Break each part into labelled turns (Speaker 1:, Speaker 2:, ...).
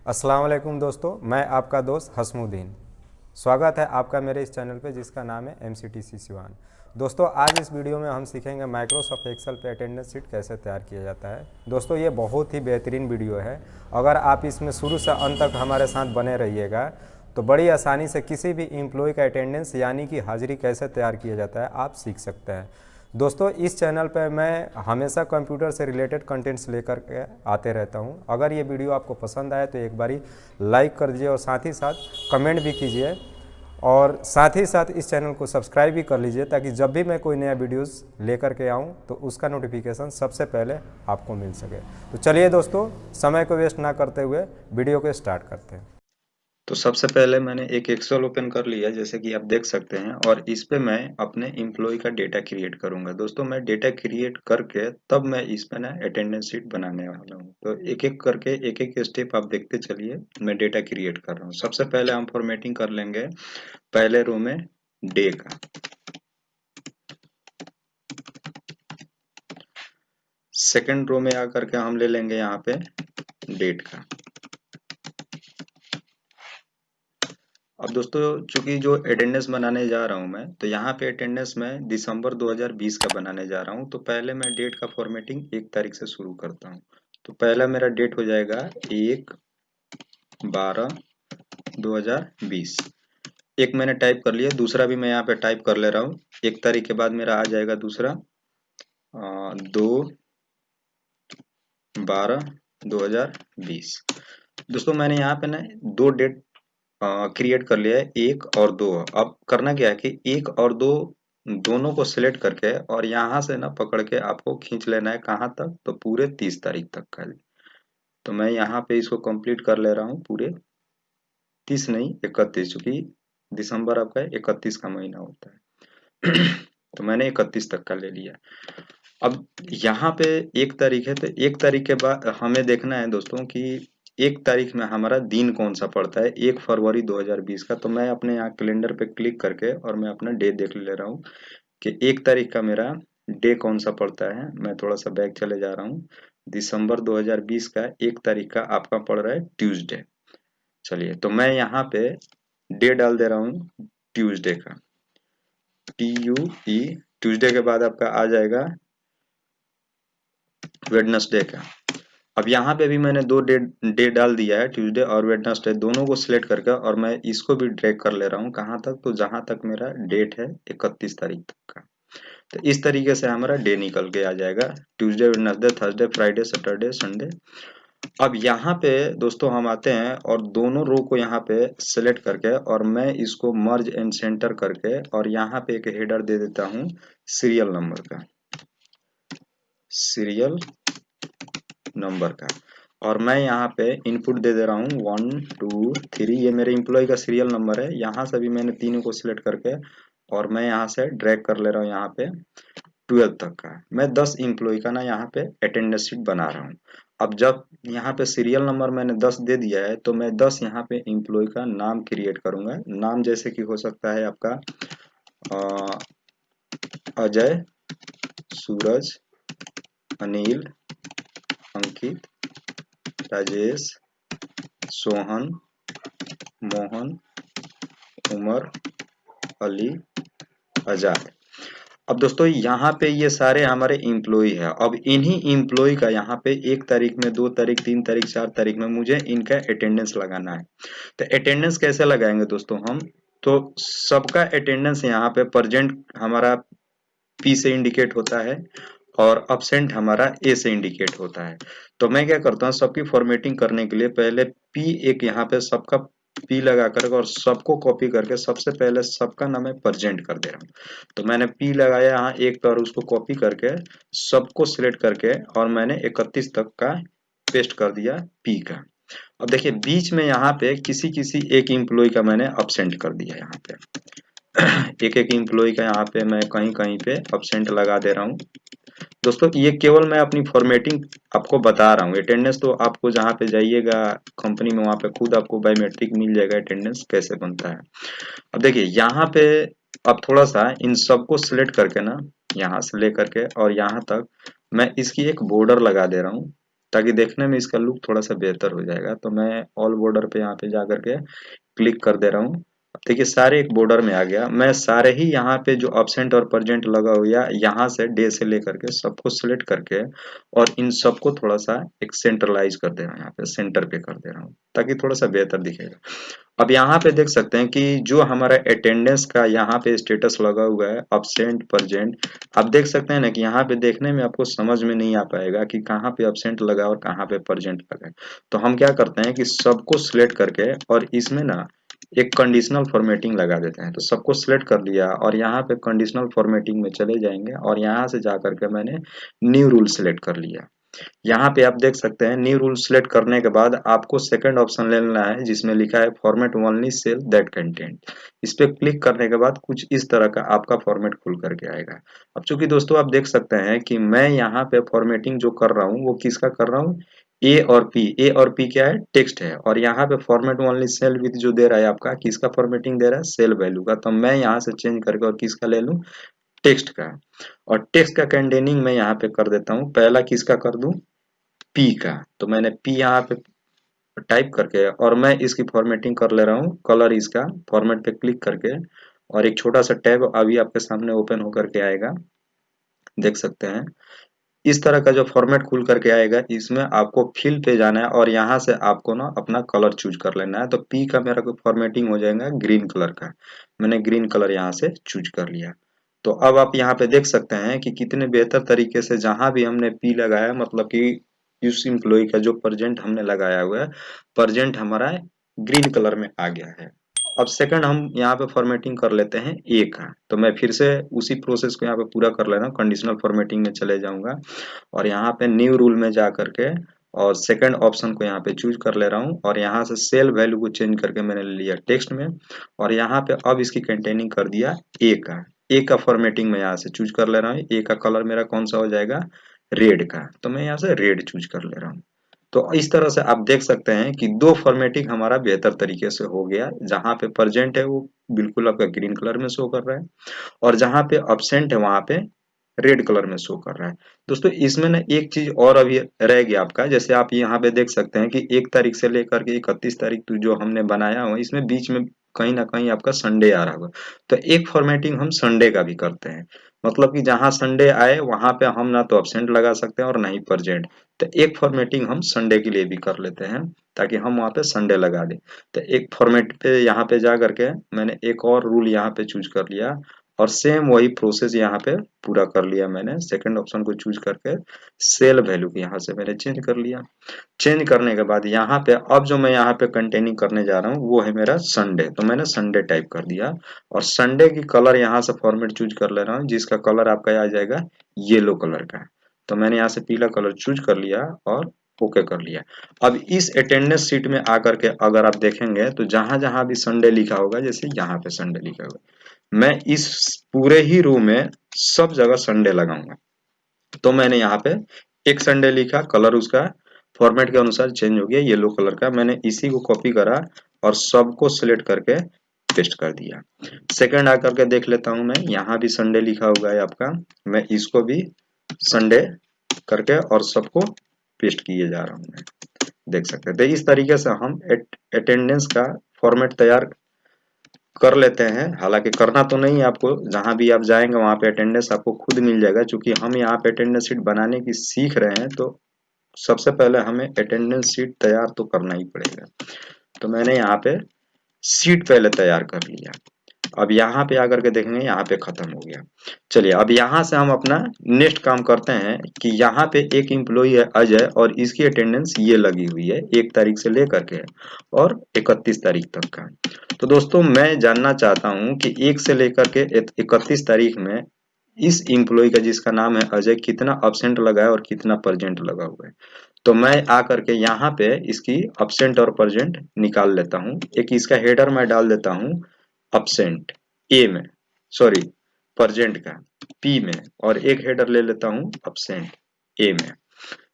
Speaker 1: अस्सलाम वालेकुम दोस्तों, मैं आपका दोस्त हसमुद्दीन। स्वागत है आपका मेरे इस चैनल पे जिसका नाम है MCTC सिवान। दोस्तों, आज इस वीडियो में हम सीखेंगे माइक्रोसॉफ्ट एक्सेल पे अटेंडेंस शीट कैसे तैयार किया जाता है। दोस्तों, ये बहुत ही बेहतरीन वीडियो है। अगर आप इसमें शुरू से अंत तक हमारे साथ बने रहिएगा तो बड़ी आसानी से किसी भी एम्प्लॉय का अटेंडेंस यानी कि हाजिरी कैसे तैयार किया जाता है आप सीख सकते हैं। दोस्तों, इस चैनल पर मैं हमेशा कंप्यूटर से रिलेटेड कंटेंट्स लेकर के आते रहता हूं। अगर ये वीडियो आपको पसंद आए तो एक बारी लाइक कर दीजिए और साथ ही साथ कमेंट भी कीजिए और साथ ही साथ इस चैनल को सब्सक्राइब भी कर लीजिए ताकि जब भी मैं कोई नया वीडियोस लेकर के आऊं तो उसका नोटिफिकेशन सबसे पहले आपको मिल सके। तो चलिए दोस्तों, समय को वेस्ट ना करते हुए वीडियो को स्टार्ट करते हैं।
Speaker 2: तो सबसे पहले मैंने एक एक्सेल ओपन कर लिया जैसे कि आप देख सकते हैं और इस पे मैं अपने एम्प्लॉय का डेटा क्रिएट करूंगा। दोस्तों, मैं डेटा क्रिएट करके तब मैं इस पे ना अटेंडेंस शीट बनाने वाला हूं। तो एक एक करके एक एक स्टेप आप देखते चलिए। मैं डेटा क्रिएट कर रहा हूं। सबसे पहले हम फॉर्मेटिंग कर लेंगे पहले रो में डे का। सेकेंड रो में आकर के हम ले लेंगे यहाँ पे डेट का। अब दोस्तों, चूंकि जो अटेंडेंस बनाने जा रहा हूं मैं, तो यहाँ पे अटेंडेंस में दिसंबर 2020 का बनाने जा रहा हूं। तो पहले मैं डेट का फॉर्मेटिंग 1 तारीख से शुरू करता हूं। तो पहला मेरा डेट हो जाएगा 1/12/2020। एक मैंने टाइप कर लिया, दूसरा भी मैं यहाँ पे टाइप कर ले रहा हूँ। 1 तारीख के बाद मेरा आ जाएगा दूसरा 2/12/2020। दोस्तों, मैंने यहाँ पे ना दो डेट क्रिएट कर लिया है, 1 और 2। अब करना क्या है कि 1 और 2 दोनों को सिलेक्ट करके और यहाँ से ना पकड़ के आपको खींच लेना है कहाँ तक, तो पूरे 30 तारीख तक का। तो मैं यहाँ पे इसको कंप्लीट कर ले रहा हूँ पूरे 30 नहीं 31, चूंकि दिसंबर आपका 31 का महीना होता है। तो मैंने 31 तक का ले लिया। अब यहाँ पे 1 तारीख है, तो 1 तारीख के बाद हमें देखना है दोस्तों कि 1 तारीख में हमारा दिन कौन सा पड़ता है, 1 फरवरी 2020 का। तो मैं अपने यहाँ कैलेंडर पे क्लिक करके और मैं अपना डे देख ले रहा हूँ कि 1 तारीख का मेरा डे कौन सा पड़ता है। मैं थोड़ा सा बैक चले जा रहा हूँ। दिसंबर 2020 का 1 तारीख का आपका पड़ रहा है ट्यूसडे। चलिए, तो मैं यहाँ पे डे डाल दे रहा हूँ ट्यूसडे का, TUE। ट्यूसडे के बाद आपका आ जाएगा वेडनेसडे का। अब यहाँ पे भी मैंने दो डे डाल दिया है, ट्यूसडे और वेडनेसडे दोनों को सिलेक्ट करके, और मैं इसको भी ड्रैग कर ले रहा हूँ कहाँ तक, तो जहां तक मेरा डेट है 31 तारीख तक का। तो इस तरीके से हमारा डे निकल के आ जाएगा, Tuesday Wednesday Thursday Friday Saturday Sunday. अब यहाँ पे दोस्तों हम आते हैं और दोनों रो को यहाँ पे सिलेक्ट करके और मैं इसको मर्ज एंड सेंटर करके और यहाँ पे एक हेडर दे देता हूँ सीरियल नंबर का, सीरियल नंबर का। और मैं यहाँ पे इनपुट दे दे रहा हूँ 1 2 3। ये मेरे एम्प्लॉय का सीरियल नंबर है। यहाँ से भी मैंने तीनों को सिलेक्ट करके और मैं यहाँ से ड्रैग कर ले रहा हूँ यहाँ पे 12 तक का। मैं 10 इम्प्लॉय का ना यहाँ पे अटेंडेंस शीट बना रहा हूँ। अब जब यहाँ पे सीरियल नंबर मैंने 10 दे दिया है, तो मैं 10 यहाँ पे इम्प्लॉय का नाम क्रिएट करूंगा। नाम जैसे कि हो सकता है आपका अजय, सूरज, अनिल, अंकित, राजेश, सोहन, मोहन, उमर, अली, आजाद। अब दोस्तों, यहाँ पे ये सारे हमारे इम्प्लॉय है। अब इन्हीं इम्प्लॉय का यहाँ पे 1 तारीख में, 2 तारीख, 3 तारीख, 4 तारीख में मुझे इनका अटेंडेंस लगाना है। तो अटेंडेंस कैसे लगाएंगे दोस्तों हम, तो सबका अटेंडेंस यहाँ पे प्रेजेंट हमारा P से इंडिकेट होता है और अब्सेंट हमारा A से इंडिकेट होता है। तो मैं क्या करता हूँ, सबकी फॉर्मेटिंग करने के लिए पहले P एक यहाँ पे सबका P लगा कर और सबको कॉपी करके सबसे पहले सबका नाम मैं प्रेजेंट कर दे रहा हूँ। तो मैंने P लगाया यहाँ एक पर, उसको कॉपी करके सबको सिलेक्ट करके और मैंने 31 तक का पेस्ट कर दिया P का। अब देखिए बीच में यहाँ पे किसी किसी एक इम्प्लॉय का मैंने अब्सेंट कर दिया। यहाँ पे एक एक इम्प्लॉय का यहाँ पे मैं कहीं कहीं पे अब्सेंट लगा दे रहा हूँ। दोस्तों, ये केवल मैं अपनी फॉर्मेटिंग आपको बता रहा हूँ। अटेंडेंस तो आपको जहाँ पे जाइएगा कंपनी में वहाँ पे खुद आपको बायोमेट्रिक मिल जाएगा अटेंडेंस कैसे बनता है। अब देखिए यहाँ पे अब थोड़ा सा इन सबको सिलेक्ट करके ना, यहाँ से लेकर के और यहाँ तक मैं इसकी एक बॉर्डर लगा दे रहा हूँ ताकि देखने में इसका लुक थोड़ा सा बेहतर हो जाएगा। तो मैं ऑल बॉर्डर पे यहाँ पे जा करके क्लिक कर दे रहा हूँ। देखिए सारे एक बॉर्डर में आ गया। मैं सारे ही यहाँ पे जो अपसेंट और परजेंट लगा हुआ यहाँ से डे से लेकर के सबको सिलेक्ट करके और इन सबको थोड़ा सा एक सेंट्रलाइज कर दे रहा हूँ, यहाँ पे सेंटर पे कर दे रहा हूँ ताकि थोड़ा सा बेहतर दिखेगा। अब यहाँ पे देख सकते हैं कि जो हमारा अटेंडेंस का यहाँ पे स्टेटस लगा हुआ है अपसेंट परजेंट, आप देख सकते हैं ना कि यहाँ पे देखने में आपको समझ में नहीं आ पाएगा कि कहाँ पे अपसेंट लगा और कहाँ पे परजेंट लगा है। तो हम क्या करते हैं कि सबको सिलेक्ट करके और इसमें ना एक कंडीशनल फॉर्मेटिंग लगा देते हैं। तो सबको सिलेक्ट कर लिया और यहाँ पे कंडीशनल फॉर्मेटिंग में चले जाएंगे और यहाँ से जा करके मैंने न्यू रूल सिलेक्ट कर लिया। यहाँ पे आप देख सकते हैं न्यू रूल सिलेक्ट करने के बाद आपको सेकंड ऑप्शन ले लेना है जिसमें लिखा है format only cell that content. इस पे क्लिक करने के बाद कुछ इस तरह का आपका फॉर्मेट खुल करके आएगा। अब चूंकि दोस्तों आप देख सकते हैं कि मैं यहाँ पे फॉर्मेटिंग जो कर रहा हूँ वो किसका कर रहा हूँ, ए और पी क्या है, टेक्स्ट है। और यहाँ पे फॉर्मेट ओनली सेल विथ जो दे रहा है आपका, किसका फॉर्मेटिंग दे रहा है, सेल वैल्यू का। तो मैं यहाँ से चेंज करके और किसका ले लूँ, टेक्स्ट का। और टेक्स्ट का कंटेनिंग मैं यहाँ पे कर देता हूँ, पहला किसका कर दूं, पी का। तो मैंने पी यहाँ पे टाइप करके और मैं इसकी फॉर्मेटिंग कर ले रहा हूँ, कलर इसका फॉर्मेट पे क्लिक करके और एक छोटा सा टैब अभी आपके सामने ओपन होकर के आएगा, देख सकते हैं। इस तरह का जो फॉर्मेट खुल करके आएगा इसमें आपको फिल पे जाना है और यहाँ से आपको ना अपना कलर चूज कर लेना है। तो पी का मेरा फॉर्मेटिंग हो जाएगा ग्रीन कलर का, मैंने ग्रीन कलर यहाँ से चूज कर लिया। तो अब आप यहाँ पे देख सकते हैं कि कितने बेहतर तरीके से जहां भी हमने पी लगाया, मतलब कि इस इम्प्लॉय का जो परजेंट हमने लगाया हुआ है, परजेंट हमारा ग्रीन कलर में आ गया है। अब सेकंड हम यहाँ पे फॉर्मेटिंग कर लेते हैं ए का। तो मैं फिर से उसी प्रोसेस को यहाँ पे पूरा कर ले रहा हूँ, कंडीशनल फॉर्मेटिंग में चले जाऊंगा और यहाँ पे न्यू रूल में जा करके और सेकंड ऑप्शन को यहाँ पे चूज कर ले रहा हूँ और यहाँ से सेल वैल्यू को चेंज करके मैंने ले लिया टेक्स्ट में और यहाँ पे अब इसकी कंटेनिंग कर दिया ए का। ए का फॉर्मेटिंग में यहाँ से चूज कर ले रहा हूँ। ए का कलर मेरा कौन सा हो जाएगा, रेड का। तो मैं यहाँ से रेड चूज कर ले रहा हूँ। तो इस तरह से आप देख सकते हैं कि दो फॉर्मेटिंग हमारा बेहतर तरीके से हो गया। जहां पे प्रेजेंट है वो बिल्कुल आपका ग्रीन कलर में शो कर रहा है और जहां पे अब्सेंट है वहां पे रेड कलर में शो कर रहा है। दोस्तों इसमें ना एक चीज और अभी रह गया आपका, जैसे आप यहाँ पे देख सकते हैं कि 1 तारीख से लेकर के 31 तारीख तक जो हमने बनाया हुआ इसमें बीच में कहीं ना कहीं आपका संडे आ रहा होगा। तो एक फॉर्मेटिंग हम संडे का भी करते हैं, मतलब कि जहां संडे आए वहां पे हम ना तो अब्सेंट लगा सकते हैं और ना ही प्रेजेंट। तो एक फॉर्मेटिंग हम संडे के लिए भी कर लेते हैं ताकि हम वहां पे संडे लगा दें। तो एक फॉर्मेट पे यहाँ पे जा करके मैंने एक और रूल यहाँ पे चूज कर लिया और सेम वही प्रोसेस यहाँ पे पूरा कर लिया। मैंने सेकंड ऑप्शन को चूज करके सेल वैल्यू को यहाँ से मैंने चेंज कर लिया। चेंज करने के बाद यहाँ पे अब जो मैं यहाँ पे कंटेनिंग करने जा रहा हूँ वो है मेरा संडे। तो मैंने संडे टाइप कर दिया और संडे की कलर यहाँ से फॉर्मेट चूज कर ले रहा हूँ जिसका कलर आपका आ जाएगा येलो कलर का। तो मैंने यहाँ से पीला कलर चूज कर लिया और ओके कर लिया। अब इस अटेंडेंस शीट में आकर के अगर आप देखेंगे तो जहां जहां भी संडे लिखा होगा, जैसे यहाँ पे संडे लिखा होगा, मैं इस पूरे ही रो में सब जगह संडे लगाऊंगा। तो मैंने यहाँ पे एक संडे लिखा, कलर उसका फॉर्मेट के अनुसार चेंज हो गया येलो कलर का। मैंने इसी को कॉपी करा और सबको सिलेक्ट करके पेस्ट कर दिया। सेकंड आकर के देख लेता हूं, मैं यहाँ भी संडे लिखा हुआ है आपका, मैं इसको भी संडे करके और सबको पेस्ट किए जा रहा हूँ मैं, देख सकते हैं। तो इस तरीके से हम अटेंडेंस का फॉर्मेट तैयार कर लेते हैं। हालांकि करना तो नहीं है आपको, जहां भी आप जाएंगे वहां पे अटेंडेंस आपको खुद मिल जाएगा। चूंकि हम यहाँ पे अटेंडेंस शीट बनाने की सीख रहे हैं तो सबसे पहले हमें अटेंडेंस शीट तैयार तो करना ही पड़ेगा। तो मैंने यहाँ पे शीट पहले तैयार कर लिया। अब यहाँ पे आकर के देखेंगे यहाँ पे खत्म हो गया। चलिए अब यहाँ से हम अपना नेक्स्ट काम करते हैं कि यहाँ पे एक इम्प्लॉई है अजय और इसकी अटेंडेंस ये लगी हुई है 1 तारीख से लेकर के और 31 तारीख तक का। तो दोस्तों मैं जानना चाहता हूँ कि 1 से लेकर के 31 तारीख में इस इम्प्लॉय का जिसका नाम है अजय कितना अब्सेंट लगा है और कितना प्रेजेंट लगा हुआ है। तो मैं आकर के यहाँ पे इसकी अब्सेंट और प्रेजेंट निकाल लेता हूँ। एक इसका हेडर मैं डाल देता हूँ अब्सेंट ए में, सॉरी प्रेजेंट का पी में, और एक हेडर ले लेता हूँ अब्सेंट ए में।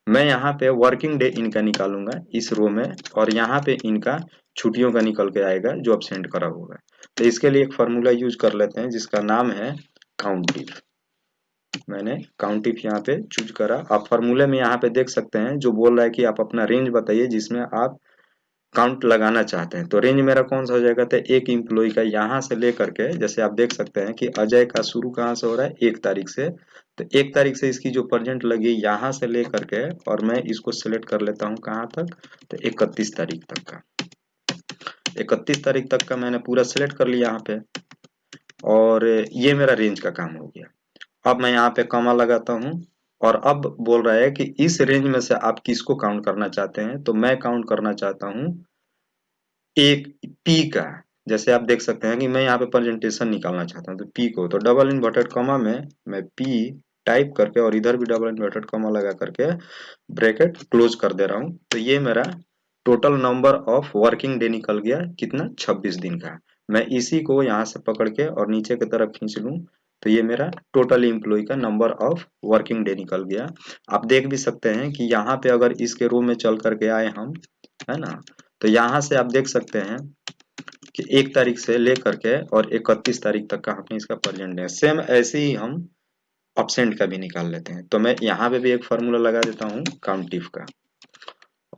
Speaker 2: मैं यहाँ पे वर्किंग डे इनका निकालूंगा इस रो में और यहाँ पे इनका छुट्टियों का निकल के आएगा जो अब्सेंट करा होगा। तो इसके लिए एक फार्मूला यूज कर लेते हैं जिसका नाम है काउंट डिफ। मैंने काउंट इफ यहाँ पे चूज करा। आप फॉर्मूले में यहाँ पे देख सकते हैं जो बोल रहा है कि आप अपना रेंज बताइए जिसमें आप काउंट लगाना चाहते हैं। तो रेंज मेरा कौन सा हो जाएगा, तो एक इम्प्लॉय का यहाँ से लेकर के, जैसे आप देख सकते हैं कि अजय का शुरू कहाँ से हो रहा है, 1 तारीख से। तो 1 तारीख से इसकी जो परजेंट लगी यहाँ से लेकर के, और मैं इसको सिलेक्ट कर लेता हूँ कहाँ तक, तो 31 तारीख तक का। 31 तारीख तक का मैंने पूरा सिलेक्ट कर लिया यहाँ पे, और ये मेरा रेंज का काम हो गया। अब मैं यहाँ पे कॉमा लगाता हूँ, और अब बोल रहा है कि इस रेंज में से आप किसको काउंट करना चाहते हैं। तो मैं काउंट करना चाहता हूँ एक पी का। जैसे आप देख सकते हैं कि मैं यहाँ पे प्रेजेंटेशन निकालना चाहता हूँ, तो पी को, तो डबल इन्वर्टेड कॉमा में मैं पी टाइप करके, और इधर भी डबल इन्वर्टेड कॉमा लगा करके ब्रैकेट क्लोज कर दे रहा हूँ। तो ये मेरा total number of working day निकल गया, कितना, 26 दिन का। मैं इसी को यहाँ से पकड़ के और नीचे की तरफ खींच लूँ, तो ये मेरा टोटल एम्प्लॉय का नंबर ऑफ वर्किंग डे निकल गया। आप देख भी सकते हैं कि यहाँ पे अगर इसके रो में चल करके आए हम, है ना, तो यहाँ से आप देख सकते हैं कि 1 तारीख से लेकर के और 31 तारीख तक का हमने इसका प्रेजेंट डे। सेम ऐसे ही हम अपसेंट का भी निकाल लेते हैं। तो मैं यहाँ पे भी एक फार्मूला लगा देता हूँ काउंटिफ का,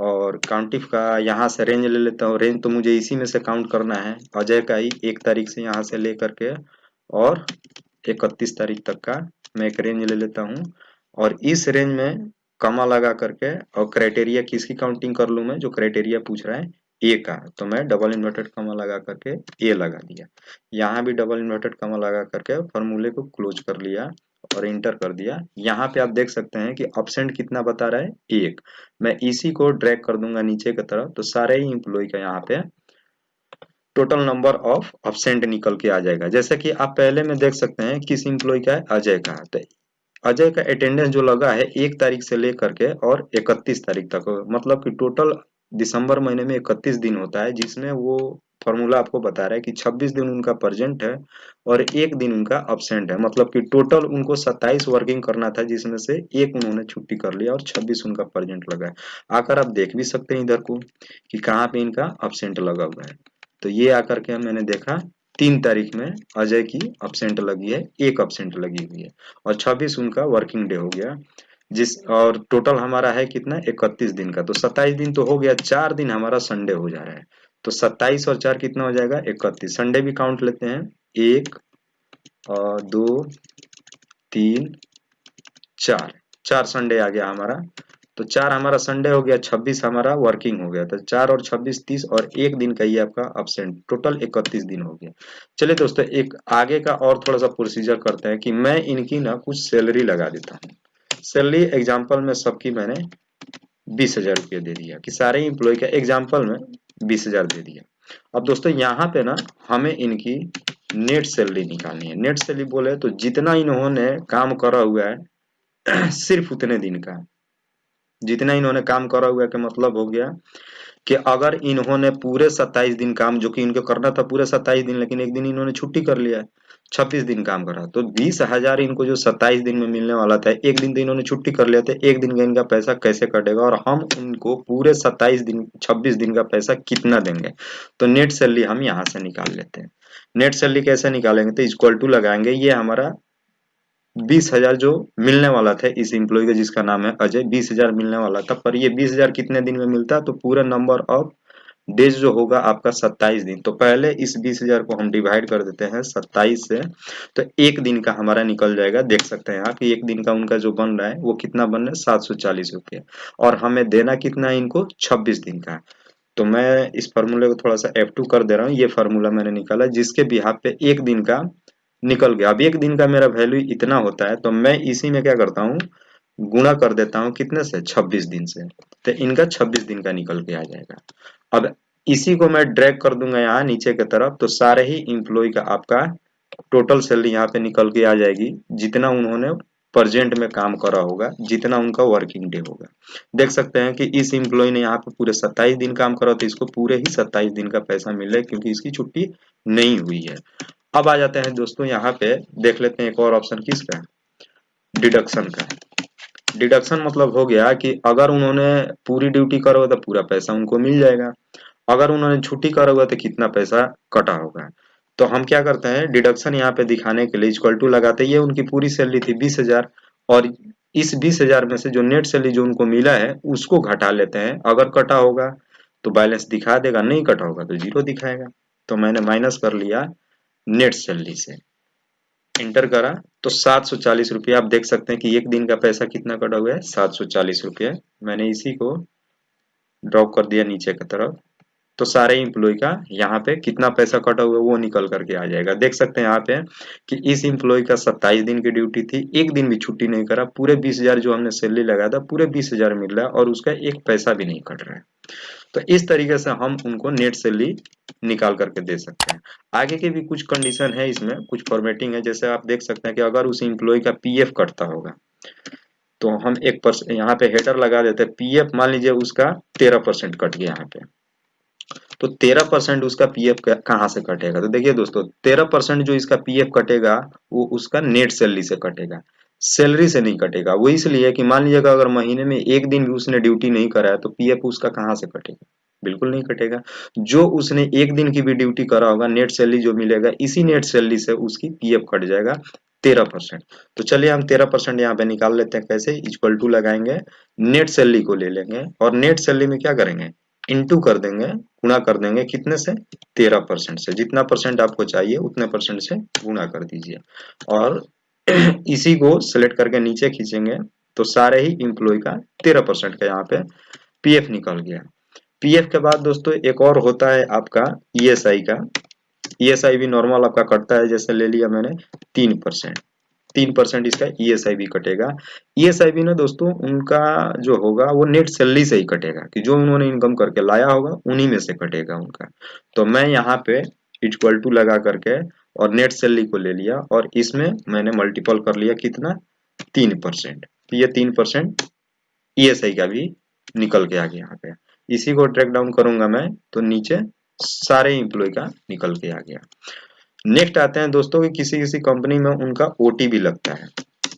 Speaker 2: और काउंटिफ का यहाँ से रेंज ले लेता हूँ। रेंज तो मुझे इसी में से काउंट करना है, अजय का ही, 1 तारीख से यहाँ से लेकर के और 31 तारीख तक का मैं एक रेंज ले लेता हूँ। और इस रेंज में कमा लगा करके, और क्राइटेरिया किसकी काउंटिंग कर लूँ मैं, जो क्राइटेरिया पूछ रहा है ए का, तो मैं डबल इन्वर्टेड कमा लगा करके ए लगा दिया। यहाँ भी डबल इन्वर्टेड कमा लगा करके फॉर्मूले को क्लोज कर लिया और इंटर कर दिया। यहाँ पे आप देख सकते हैं कि अपसेंट कितना बता रहा है, 1। मैं इसी को ड्रैग कर दूंगा नीचे की तरफ, तो सारे ही इम्प्लॉय का यहाँ पे टोटल नंबर ऑफ अपसेंट निकल के आ जाएगा। जैसे कि आप पहले में देख सकते हैं किस इम्प्लॉय का है, अजय का। तो अजय का अटेंडेंस जो लगा है 1 तारीख से लेकर के और 31 तारीख तक, मतलब कि टोटल दिसंबर महीने में 31 दिन होता है, जिसमें वो फॉर्मूला आपको बता रहा है कि 26 दिन उनका प्रेजेंट है और 1 दिन उनका अब्सेंट है। मतलब कि टोटल उनको 27 वर्किंग करना था, जिसमें से 1 उन्होंने छुट्टी कर लिया और 26 उनका प्रेजेंट लगा है। आकर आप देख भी सकते हैं इधर को कि कहाँ पे इनका अब्सेंट लगा हुआ है। तो ये आकर के मैंने देखा 3 तारीख में अजय की अब्सेंट लगी है, 1 अब्सेंट लगी हुई है, और 26 उनका वर्किंग डे हो गया। और टोटल हमारा है कितना, 31 दिन का। तो 27 दिन तो हो गया, 4 दिन हमारा संडे हो जा रहा है। तो 27 और 4 कितना हो जाएगा, 31। संडे भी काउंट लेते हैं, 1 और 2 3 4, 4 संडे आ गया हमारा। तो 4 हमारा संडे हो गया, 26 हमारा वर्किंग हो गया। तो 4 और 26 30, और 1 दिन का ये आपका अब्सेंट, टोटल 31 दिन हो गया। चलिए दोस्तों, एक आगे का और थोड़ा सा प्रोसीजर करते हैं कि मैं इनकी ना कुछ सैलरी लगा देता हूँ। सैलरी एग्जाम्पल में सबकी मैंने 20,000 रुपये दे दिया, कि सारे इंप्लॉय का एग्जाम्पल में 20,000 दे दिया। अब दोस्तों यहाँ पे ना हमें इनकी नेट सैलरी निकालनी है। नेट सैलरी बोले तो जितना इन्होंने काम करा हुआ है सिर्फ उतने दिन का, जितना इन्होंने काम करा हुआ है का मतलब हो गया कि अगर इन्होंने पूरे 27 दिन काम, जो कि इनको करना था पूरे 27 दिन, लेकिन एक दिन इन्होंने छुट्टी कर लिया है, 26 दिन काम करा, तो 20,000 इनको जो 27 दिन में मिलने वाला था, एक दिन तो इन्होंने छुट्टी कर लिया था, एक दिन का इनका पैसा कैसे कटेगा, और हम उनको पूरे 27 दिन 26 दिन का पैसा कितना देंगे। तो नेट सैलरी हम यहाँ से निकाल लेते हैं। नेट सैलरी कैसे निकालेंगे, तो इक्वल टू लगाएंगे, ये हमारा 20,000 जो मिलने वाला था इस एम्प्लॉय का जिसका नाम है अजय, 20,000 मिलने वाला था, पर ये 20,000 कितने दिन में मिलता है, तो पूरा नंबर ऑफ डेज जो होगा आपका 27 दिन। तो पहले इस 20,000 को हम डिवाइड कर देते हैं 27 से, तो एक दिन का हमारा निकल जाएगा। देख सकते हैं आप कि एक दिन का उनका जो बन रहा है वो कितना बन रहा है, 740 रुपये, और हमें देना कितना है इनको, 26 दिन का। तो मैं इस फार्मूले को थोड़ा सा F2 कर दे रहा हूँ। ये फार्मूला मैंने निकाला जिसके बिहाफ पे एक दिन का निकल गया। अब एक दिन का मेरा वैल्यू इतना होता है, तो मैं इसी में क्या करता हूँ, गुणा कर देता हूँ कितने से, 26 दिन से, तो इनका 26 दिन का निकल के आ जाएगा। अब इसी को मैं ड्रैग कर दूंगा यहाँ नीचे की तरफ, तो सारे ही इंप्लॉय का आपका टोटल सैलरी यहाँ पे निकल के आ जाएगी, जितना उन्होंने प्रेजेंट में काम करा होगा, जितना उनका वर्किंग डे होगा। देख सकते हैं कि इस एम्प्लॉय ने यहाँ पे पूरे 27 दिन काम करा, तो इसको पूरे ही 27 दिन का पैसा मिल रहा है, क्योंकि इसकी छुट्टी नहीं हुई है। अब आ जाते हैं दोस्तों, यहाँ पे देख लेते हैं एक और ऑप्शन किसका, डिडक्शन का। डिडक्शन मतलब हो गया कि अगर उन्होंने पूरी ड्यूटी करा होगा तो पूरा पैसा उनको मिल जाएगा, अगर उन्होंने छुट्टी करा हुआ तो कितना पैसा कटा होगा। तो हम क्या करते हैं, डिडक्शन यहाँ पे दिखाने के लिए इक्वल टू लगाते हैं। ये उनकी पूरी सैलरी थी 20,000, और इस 20,000 में से जो नेट सैलरी जो उनको मिला है उसको घटा लेते हैं। अगर कटा होगा तो बैलेंस दिखा देगा, नहीं कटा होगा तो जीरो दिखाएगा। तो मैंने माइनस कर लिया नेट सैलरी से, इंटर करा तो 740 रुपये। आप देख सकते हैं कि एक दिन का पैसा कितना कटा हुआ है, 740 रुपये। मैंने इसी को ड्रॉप कर दिया नीचे की तरफ, तो सारे इम्प्लॉय का यहाँ पे कितना पैसा कटा हुआ है वो निकल करके आ जाएगा। देख सकते हैं यहाँ पे कि इस इम्प्लॉय का 27 दिन की ड्यूटी थी, एक दिन भी छुट्टी नहीं करा, पूरे 20,000 जो हमने सैलरी लगाया था पूरे 20,000 मिल रहा है और उसका एक पैसा भी नहीं कट रहा है। तो इस तरीके से हम उनको नेट सैलरी निकाल करके दे सकते हैं। आगे के भी कुछ कंडीशन है, इसमें कुछ फॉर्मेटिंग है। जैसे आप देख सकते हैं कि अगर उस इम्प्लॉय का पीएफ कटता होगा तो हम 1% यहाँ पे हेडर लगा देते हैं। पीएफ मान लीजिए उसका 13% कट गया यहाँ पे, तो 13% उसका पीएफ कहाँ से कटेगा? तो देखिए दोस्तों, 13% जो इसका पीएफ कटेगा वो उसका नेट सैलरी से कटेगा, सैलरी से नहीं कटेगा। वो इसलिए कि मान लीजिएगा अगर महीने में एक दिन भी उसने ड्यूटी नहीं कराया तो पीएफ उसका कहाँ से कटेगा? बिल्कुल नहीं कटेगा। जो उसने एक दिन की भी ड्यूटी करा होगा, नेट सैलरी जो मिलेगा इसी नेट सैलरी से उसकी पीएफ कट जाएगा 13%। तो चलिए हम 13% यहाँ पे निकाल लेते हैं। कैसे? इक्वल टू लगाएंगे, नेट सैलरी को ले लेंगे और नेट सैलरी में क्या करेंगे, इंटू कर देंगे, गुणा कर देंगे कितने से, 13% से। जितना परसेंट आपको चाहिए उतने परसेंट से गुणा कर दीजिए और इसी को सिलेक्ट करके नीचे खींचेंगे तो सारे ही इम्प्लॉय का 13% का यहाँ पे पीएफ निकल गया। पीएफ के बाद दोस्तों एक और होता है आपका ईएसआई का। ईएसआई भी नॉर्मल आपका कटता है, जैसे ले लिया मैंने 3%, 3% इसका ईएसआई भी कटेगा। ईएसआई भी ना दोस्तों उनका जो होगा वो नेट सैलरी से ही कटेगा, कि जो उन्होंने इनकम करके लाया होगा उन्हीं में से कटेगा उनका। तो मैं यहाँ पे इक्वल टू लगा करके और नेट सैलरी को ले लिया और इसमें मैंने मल्टीपल कर लिया कितना, 3%। तो ये 3% ईएसआई का भी निकल के आ गया यहाँ पे। इसी को ट्रैक डाउन करूंगा मैं तो नीचे सारे इम्प्लॉय का निकल के आ गया। नेक्स्ट आते हैं दोस्तों कि किसी किसी कंपनी में उनका ओटी भी लगता है,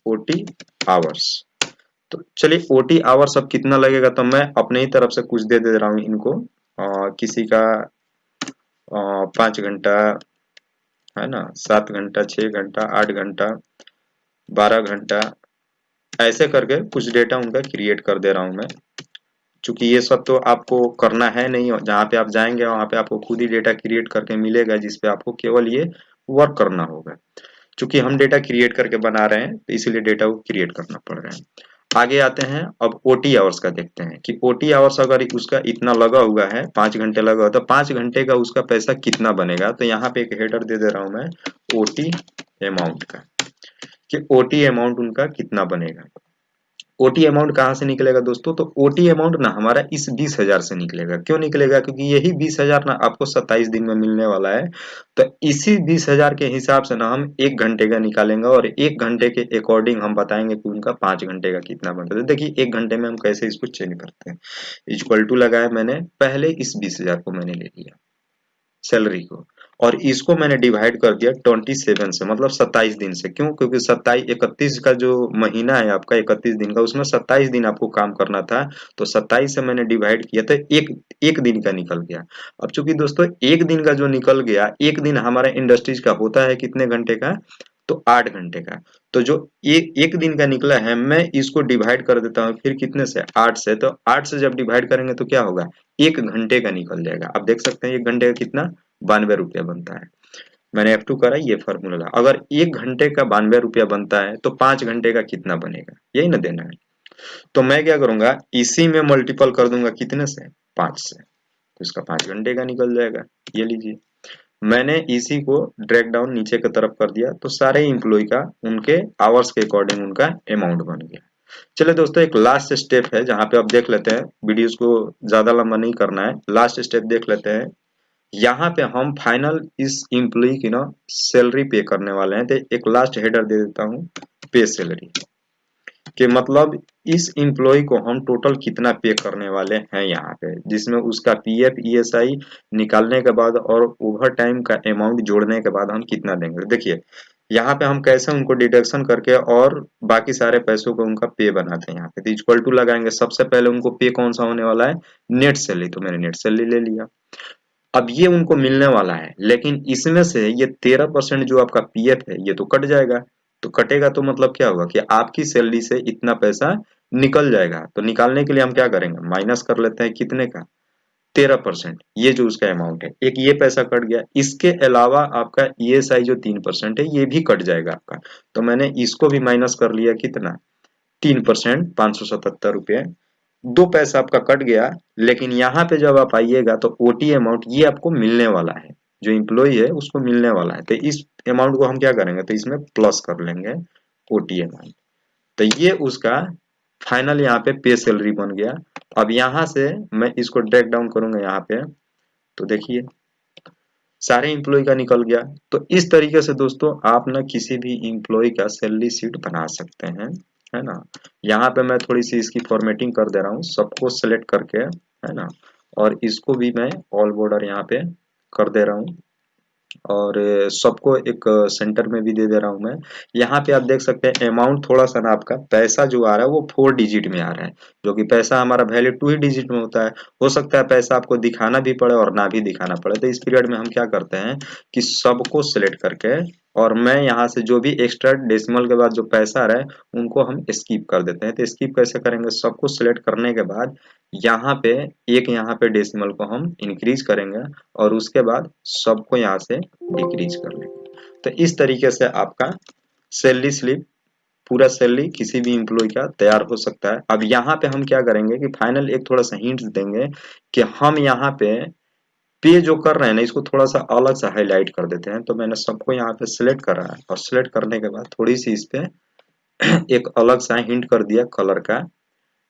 Speaker 2: ओटी आवर्स। तो चलिए ओटी आवर्स अब कितना लगेगा, तो मैं अपने ही तरफ से कुछ दे रहा हूँ इनको। किसी का 5 घंटा है ना, 7 घंटा, 6 घंटा, 8 घंटा, 12 घंटा, ऐसे करके कुछ डेटा उनका क्रिएट कर दे रहा हूँ मैं। चूंकि ये सब तो आपको करना है नहीं, जहाँ पे आप जाएंगे वहां पे आपको खुद ही डेटा क्रिएट करके मिलेगा, जिसपे आपको केवल ये वर्क करना होगा। चूंकि हम डेटा क्रिएट करके बना रहे हैं तो इसीलिए डेटा को क्रिएट करना पड़ रहा है। आगे आते हैं, अब ओटी आवर्स का देखते हैं कि ओटी आवर्स अगर उसका इतना लगा हुआ है, 5 घंटे लगा हुआ, तो 5 घंटे का उसका पैसा कितना बनेगा। तो यहाँ पे एक हेडर दे रहा हूं मैं ओटी अमाउंट का, कि ओटी अमाउंट उनका कितना बनेगा। ओटी अमाउंट कहाँ से निकलेगा दोस्तों, तो ओटी अमाउंट ना हमारा इस 20,000 से निकलेगा। क्यों निकलेगा? क्योंकि यही 20,000 ना आपको 27 दिन में मिलने वाला है। तो इसी 20,000 के हिसाब से ना हम 1 घंटे का निकालेंगे और 1 घंटे के अकॉर्डिंग हम बताएंगे कि उनका 5 घंटे का कितना बनता है। तो देखिए 1 घंटे में हम कैसे इसको चेंज करते हैं। इक्वल टू लगाया मैंने, पहले इस 20,000 को मैंने ले लिया सैलरी को, और इसको मैंने डिवाइड कर दिया 27 से, मतलब 27 दिन से। क्यों? क्योंकि 31 का जो महीना है आपका 31 दिन का, उसमें 27 दिन आपको काम करना था। तो 27 से मैंने डिवाइड किया तो एक दिन का निकल गया। अब चूंकि दोस्तों एक दिन का जो निकल गया, एक दिन हमारा इंडस्ट्रीज का होता है कितने घंटे का, तो 8 घंटे का। तो जो एक दिन का निकला है, मैं इसको डिवाइड कर देता हूँ फिर कितने से, 8 से। तो 8 से जब डिवाइड करेंगे तो क्या होगा, 1 घंटे का निकल जाएगा। आप देख सकते हैं 1 घंटे का कितना, 92 रुपया बनता है। मैंने F2 करा, ये फॉर्मूला। अगर 1 घंटे का 92 रुपया बनता है तो 5 घंटे का कितना बनेगा, यही ना देना है। तो मैं क्या करूंगा, इसी में मल्टीपल कर दूंगा कितने से, 5 से, तो इसका 5 घंटे का निकल जाएगा। ये लीजिए, मैंने इसी को ड्रैग डाउन नीचे की तरफ कर दिया तो सारे इम्प्लॉय का उनके आवर्स के अकॉर्डिंग उनका अमाउंट बन गया। चलिए दोस्तों एक लास्ट स्टेप है जहां पे आप देख लेते हैं, वीडियोस को ज्यादा लंबा नहीं करना है, लास्ट स्टेप देख लेते हैं। यहाँ पे हम फाइनल इस इम्प्लॉय की ना सैलरी पे करने वाले हैं। तो एक लास्ट हेडर दे देता हूँ, पे सैलरी, कि मतलब इस इम्प्लॉय को हम टोटल कितना पे करने वाले हैं यहाँ पे, जिसमें उसका पीएफ ईएसआई निकालने के बाद और ओवर टाइम का अमाउंट जोड़ने के बाद हम कितना देंगे। देखिए यहाँ पे हम कैसे उनको डिडक्शन करके और बाकी सारे पैसों को उनका पे बनाते हैं। यहाँ पे तो इक्वल टू लगाएंगे, सबसे पहले उनको पे कौन सा होने वाला है, नेट सैलरी। तो मैंने नेट सैलरी ले लिया। अब ये उनको मिलने वाला है, लेकिन इसमें से ये 13% जो आपका पीएफ है ये तो कट जाएगा। तो कटेगा तो मतलब क्या होगा कि आपकी सैलरी से इतना पैसा निकल जाएगा। तो निकालने के लिए हम क्या करेंगे, माइनस कर लेते हैं कितने का, 13%। ये जो उसका अमाउंट है, एक ये पैसा कट गया। इसके अलावा आपका ईएसआई जो 3% है ये भी कट जाएगा आपका। तो मैंने इसको भी माइनस कर लिया, कितना, 3%, 577 रुपये। दो पैसा आपका कट गया। लेकिन यहाँ पे जब आप आइएगा तो ओटी अमाउंट ये आपको मिलने वाला है, जो इम्प्लॉई है उसको मिलने वाला है। तो इस अमाउंट को हम क्या करेंगे, तो इसमें प्लस कर लेंगे ओटी अमाउंट। तो ये उसका फाइनल यहाँ पे पे सैलरी बन गया। अब यहाँ से मैं इसको ड्रैग डाउन करूंगा यहाँ पे, तो देखिए सारे इम्प्लॉय का निकल गया। तो इस तरीके से दोस्तों आप ना किसी भी इम्प्लॉय का सैलरी शीट बना सकते हैं, है ना। यहाँ पे मैं थोड़ी सी इसकी फॉर्मेटिंग कर दे रहा हूँ, सबको सेलेक्ट करके, है ना। और इसको भी मैं ऑल बॉर्डर यहाँ पे कर दे रहा हूँ, और सबको एक सेंटर में भी दे दे रहा हूं मैं। यहाँ पे आप देख सकते हैं अमाउंट थोड़ा सा ना आपका पैसा जो आ रहा है वो 4 डिजिट में आ रहा है, जो कि पैसा हमारा वैल्यू 2 ही डिजिट में होता है। हो सकता है पैसा आपको दिखाना भी पड़े और ना भी दिखाना पड़े। तो इस पीरियड में हम क्या करते हैं कि सबको सिलेक्ट करके, और मैं यहाँ से जो भी एक्स्ट्रा डेसिमल के बाद जो पैसा आ रहा है उनको हम स्किप कर देते हैं। तो स्किप कैसे करेंगे, सबको सिलेक्ट करने के बाद यहाँ पे एक, यहाँ पे डेसिमल को हम इंक्रीज करेंगे और उसके बाद सबको यहाँ से डिक्रीज कर लेंगे। तो इस तरीके से आपका सैलरी स्लिप, पूरा सैलरी किसी भी इम्प्लॉय का तैयार हो सकता है। अब यहाँ पे हम क्या करेंगे कि फाइनल एक थोड़ा सा हिंट देंगे कि हम यहाँ पे जो कर रहे हैं ना इसको थोड़ा सा अलग सा हाईलाइट कर देते हैं। तो मैंने सबको यहाँ पे सिलेक्ट करा है और सिलेक्ट करने के बाद थोड़ी सी इस पे एक अलग सा हिंट कर दिया कलर का,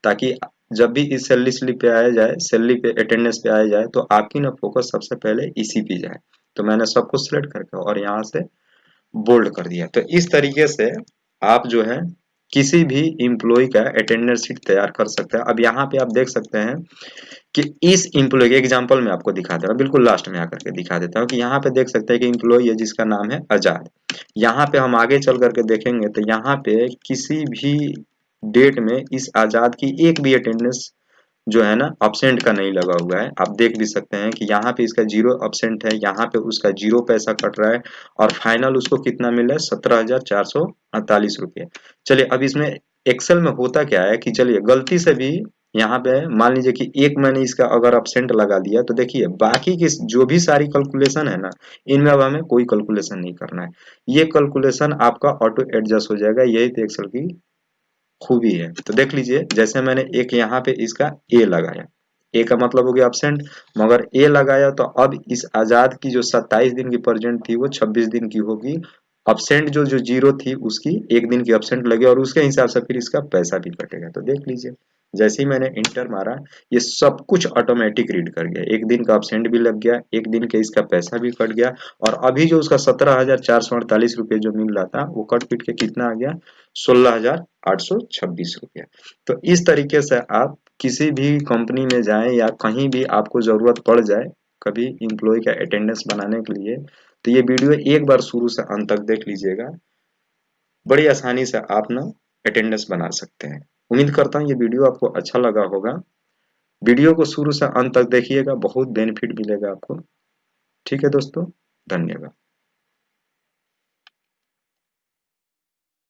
Speaker 2: ताकि जब भी इस सैलरी स्लिप पे आया जाए, सैलरी पे अटेंडेंस पे आया जाए, तो आपकी ना फोकस सबसे पहले इसी पे जाए। तो मैंने सबको सिलेक्ट करके और यहाँ से बोल्ड कर दिया। तो इस तरीके से आप जो है किसी भी इम्प्लॉय का अटेंडेंस शीट तैयार कर सकते हैं। अब यहाँ पे आप देख सकते हैं कि इस इम्प्लॉय के एग्जांपल में आपको दिखा दे रहा हूँ, बिल्कुल लास्ट में आकर के दिखा देता हूँ कि यहाँ पे देख सकते हैं कि इम्प्लॉय है जिसका नाम है आजाद। यहाँ पे हम आगे चल करके देखेंगे तो यहाँ पे किसी भी डेट में इस आजाद की एक भी अटेंडेंस जो है ना अब्सेंट का नहीं लगा हुआ है। आप देख भी सकते हैं कि यहाँ पे इसका 0 अब्सेंट है, यहाँ पे उसका 0 पैसा कट रहा है, और फाइनल उसको कितना मिला है, 17,448 रुपये। चलिए अब इसमें एक्सेल में होता क्या है कि चलिए गलती से भी यहाँ पे मान लीजिए कि एक मैंने इसका अगर अब्सेंट लगा दिया, तो देखिए बाकी की जो भी सारी कैलकुलेशन है ना, इनमें अब हमें कोई कैलकुलेशन नहीं करना है। ये कैलकुलेशन आपका ऑटो एडजस्ट हो जाएगा। यही तो एक्सेल की खूबी है। तो देख लीजिए जैसे मैंने एक यहाँ पे इसका ए लगाया, ए का मतलब हो गया अब्सेंट, मगर ए लगाया तो अब इस आजाद की जो 27 दिन की प्रेजेंट थी वो 26 दिन की होगी। अब्सेंट जो जो 0 थी उसकी एक दिन की अब्सेंट लगी और उसके हिसाब से फिर इसका पैसा भी कटेगा। तो देख लीजिए जैसे ही मैंने इंटर मारा ये सब कुछ ऑटोमेटिक रीड कर गया, एक दिन का अब्सेंट भी लग गया, एक दिन के इसका पैसा भी कट गया, और अभी जो उसका 17,448 रुपये जो मिल रहा था वो कट पीट के कितना आ गया, 16,826 रुपये। तो इस तरीके से आप किसी भी कंपनी में जाएं या कहीं भी आपको जरूरत पड़ जाए कभी इम्प्लॉय का अटेंडेंस बनाने के लिए, तो ये वीडियो एक बार शुरू से अंत तक देख लीजिएगा। बड़ी आसानी से आप ना अटेंडेंस बना सकते हैं। उम्मीद करता हूँ ये वीडियो आपको अच्छा लगा होगा। वीडियो को शुरू से अंत तक देखिएगा, बहुत बेनिफिट मिलेगा आपको। ठीक है दोस्तों, धन्यवाद।